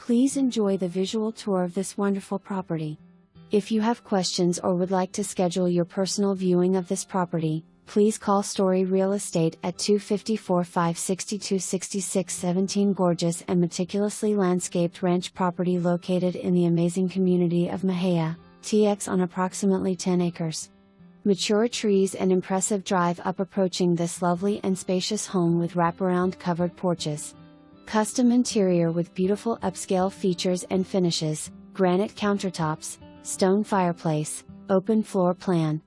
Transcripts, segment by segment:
Please enjoy the visual tour of this wonderful property. If you have questions or would like to schedule your personal viewing of this property, please call Story Real Estate at 254-562-6617. Gorgeous and meticulously landscaped ranch property located in the amazing community of Mexia, TX on approximately 10 acres. Mature trees and impressive drive up approaching this lovely and spacious home with wraparound covered porches. Custom interior with beautiful upscale features and finishes, granite countertops, stone fireplace, open floor plan.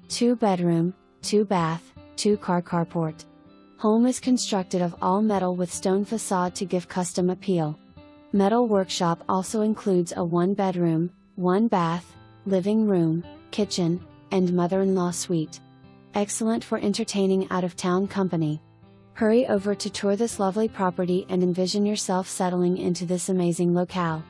2-bedroom, 2-bath, 2-car carport. Home is constructed of all metal with stone facade to give custom appeal. Metal workshop also includes a 1-bedroom, 1-bath, living room, kitchen, and mother-in-law suite. Excellent for entertaining out-of-town company. Hurry over to tour this lovely property and envision yourself settling into this amazing locale.